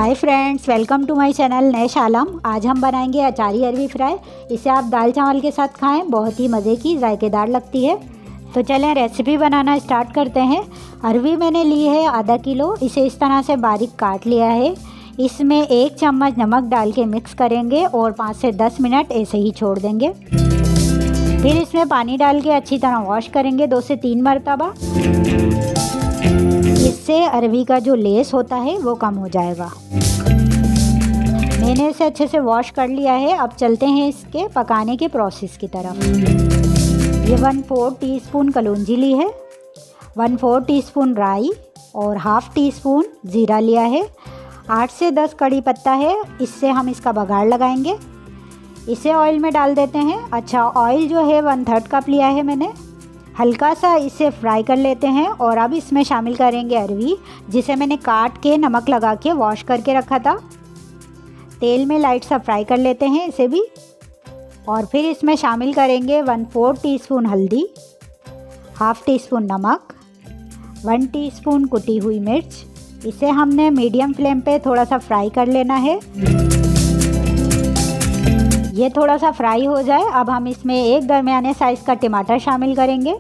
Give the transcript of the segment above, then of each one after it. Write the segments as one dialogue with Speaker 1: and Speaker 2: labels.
Speaker 1: Hi friends, welcome to my channel Nash Alam. आज हम बनाएंगे अचारी अरवी फ्राई। इसे आप दाल चावल के साथ खाएं, बहुत ही मज़े की जायकेदार लगती है। तो चलें रेसिपी बनाना स्टार्ट करते हैं। अरवी मैंने ली है आधा किलो। इसे इस तरह से बारीक काट लिया है। इसमें 1 चम्मच नमक डाल के मिक्स करेंगे और 5 से 10 मिनट ऐसे ही छोड़ देंगे। फिर इसमें पानी डाल के अच्छी तरह वॉश करेंगे 2 से 3 मरतबा। इससे अरवी का जो लेस होता है वो कम हो जाएगा। मैंने इसे अच्छे से वॉश कर लिया है। अब चलते हैं इसके पकाने के प्रोसेस की तरफ। ये 1/4 टीस्पून कलौंजी ली है, 1/4 टीस्पून राई और ½ टीस्पून ज़ीरा लिया है। 8 से 10 कड़ी पत्ता है। इससे हम इसका बघाड़ लगाएंगे। इसे ऑयल में डाल देते हैं। अच्छा, ऑयल जो है 1/3 कप लिया है मैंने। हल्का सा इसे फ्राई कर लेते हैं और अब इसमें शामिल करेंगे अरवी, जिसे मैंने काट के नमक लगा के वॉश करके रखा था। तेल में लाइट सा फ्राई कर लेते हैं इसे भी। और फिर इसमें शामिल करेंगे 1/4 टीस्पून हल्दी, ½ टीस्पून नमक, 1 टीस्पून कुटी हुई मिर्च। इसे हमने मीडियम फ्लेम पे थोड़ा सा फ्राई कर लेना है। ये थोड़ा सा फ्राई हो जाए, अब हम इसमें एक दरमियाने साइज़ का टमाटर शामिल करेंगे।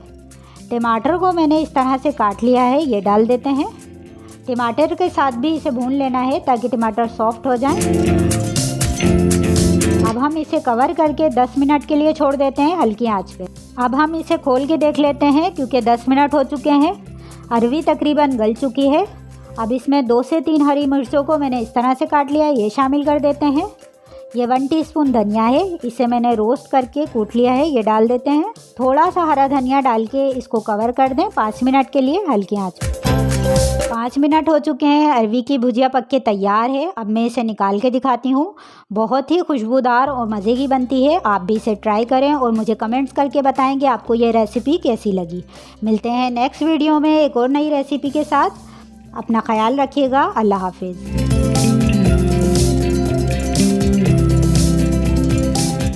Speaker 1: टमाटर को मैंने इस तरह से काट लिया है, ये डाल देते हैं। टमाटर के साथ भी इसे भून लेना है ताकि टमाटर सॉफ्ट हो जाए। अब हम इसे कवर करके 10 मिनट के लिए छोड़ देते हैं हल्की आंच पे। अब हम इसे खोल के देख लेते हैं क्योंकि 10 मिनट हो चुके हैं। अरवी तकरीबन गल चुकी है। अब इसमें 2 से 3 हरी मिर्चों को मैंने इस तरह से काट लिया है, ये शामिल कर देते हैं। ये 1 टीस्पून धनिया है, इसे मैंने रोस्ट करके कूट लिया है, ये डाल देते हैं। थोड़ा सा हरा धनिया डाल के इसको कवर कर दें 5 मिनट के लिए हल्की आंच पे। 5 मिनट हो चुके हैं। अरवी की भुजिया पक के तैयार है। अब मैं इसे निकाल के दिखाती हूँ। बहुत ही खुशबूदार और मज़े की बनती है। आप भी इसे ट्राई करें और मुझे कमेंट्स करके बताएं कि आपको ये रेसिपी कैसी लगी। मिलते हैं नेक्स्ट वीडियो में एक और नई रेसिपी के साथ। अपना ख्याल रखिएगा। अल्लाह हाफिज़।